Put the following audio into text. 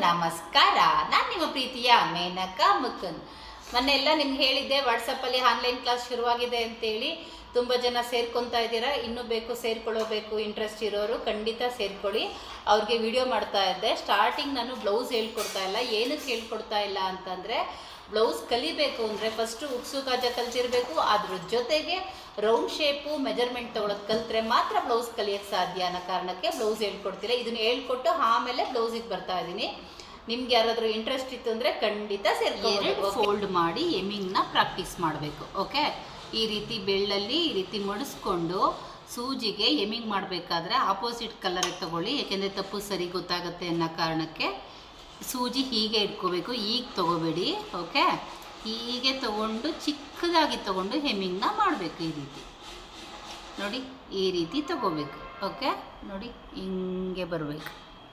ನಮಸ್ಕಾರ. ನಾನು ನಿಮ್ಮ ಪ್ರೀತಿಯ ಮೇನಕಾ ಮುಕುಂದ್. ಮೊನ್ನೆಲ್ಲ ನಿಮ್ಗೆ ಹೇಳಿದ್ದೆ ವಾಟ್ಸಪ್ಪಲ್ಲಿ ಆನ್ಲೈನ್ ಕ್ಲಾಸ್ ಶುರುವಾಗಿದೆ ಅಂತೇಳಿ. ತುಂಬ ಜನ ಸೇರ್ಕೊತಾ ಇದ್ದೀರಾ. ಇನ್ನೂ ಸೇರ್ಕೊಳ್ಳೋಬೇಕು ಇಂಟ್ರೆಸ್ಟ್ ಇರೋರು ಖಂಡಿತ ಸೇರ್ಕೊಳ್ಳಿ. ಅವ್ರಿಗೆ ವಿಡಿಯೋ ಮಾಡ್ತಾ ಇದ್ದೆ. ಸ್ಟಾರ್ಟಿಂಗ್ ನಾನು ಬ್ಲೌಸ್ ಹೇಳ್ಕೊಡ್ತಾ ಇಲ್ಲ. ಏನಕ್ಕೆ ಹೇಳ್ಕೊಡ್ತಾ ಇಲ್ಲ ಅಂತಂದರೆ, ಬ್ಲೌಸ್ ಕಲಿಬೇಕು ಅಂದರೆ ಫಸ್ಟು ಉಕ್ಸು ಕಾಜ ಕಲ್ತಿರಬೇಕು. ಅದ್ರ ಜೊತೆಗೆ ರೌಂಡ್ ಶೇಪು ಮೆಜರ್ಮೆಂಟ್ ತೊಗೊಳೋದು ಕಲಿತ್ರೆ ಮಾತ್ರ ಬ್ಲೌಸ್ ಕಲಿಯೋಕ್ಕೆ ಸಾಧ್ಯ ಅನ್ನೋ ಕಾರಣಕ್ಕೆ ಬ್ಲೌಸ್ ಹೇಳ್ಕೊಡ್ತೀರಾ. ಇದನ್ನು ಹೇಳ್ಕೊಟ್ಟು ಆಮೇಲೆ ಬ್ಲೌಸಿಗೆ ಬರ್ತಾ ಇದ್ದೀನಿ. ನಿಮ್ಗೆ ಯಾರಾದರೂ ಇಂಟ್ರೆಸ್ಟ್ ಇತ್ತು ಅಂದರೆ ಖಂಡಿತ ಸೇರ್ಕೊಂಡು ಫೋಲ್ಡ್ ಮಾಡಿ ಎಮ್ಮಿಂಗ್ನ ಪ್ರಾಕ್ಟೀಸ್ ಮಾಡಬೇಕು. ಓಕೆ, ಈ ರೀತಿ ಬೆಳ್ಳಲ್ಲಿ ಈ ರೀತಿ ಮಡಿಸ್ಕೊಂಡು ಸೂಜಿಗೆ ಎಮ್ಮಿಂಗ್ ಮಾಡಬೇಕಾದ್ರೆ ಆಪೋಸಿಟ್ ಕಲರಿಗೆ ತೊಗೊಳ್ಳಿ. ಏಕೆಂದರೆ ತಪ್ಪು ಸರಿ ಗೊತ್ತಾಗುತ್ತೆ ಅನ್ನೋ ಕಾರಣಕ್ಕೆ ಸೂಜಿ ಹೀಗೆ ಇಟ್ಕೋಬೇಕು. ಈಗ ತೊಗೋಬೇಡಿ. ಓಕೆ, ಹೀಗೆ ತೊಗೊಂಡು ಚಿಕ್ಕದಾಗಿ ತೊಗೊಂಡು ಹೆಮ್ಮಿಂಗ್ನ ಮಾಡಬೇಕು. ಈ ರೀತಿ ನೋಡಿ, ಈ ರೀತಿ ತೊಗೋಬೇಕು. ಓಕೆ ನೋಡಿ, ಹಿಂಗೆ ಬರಬೇಕು.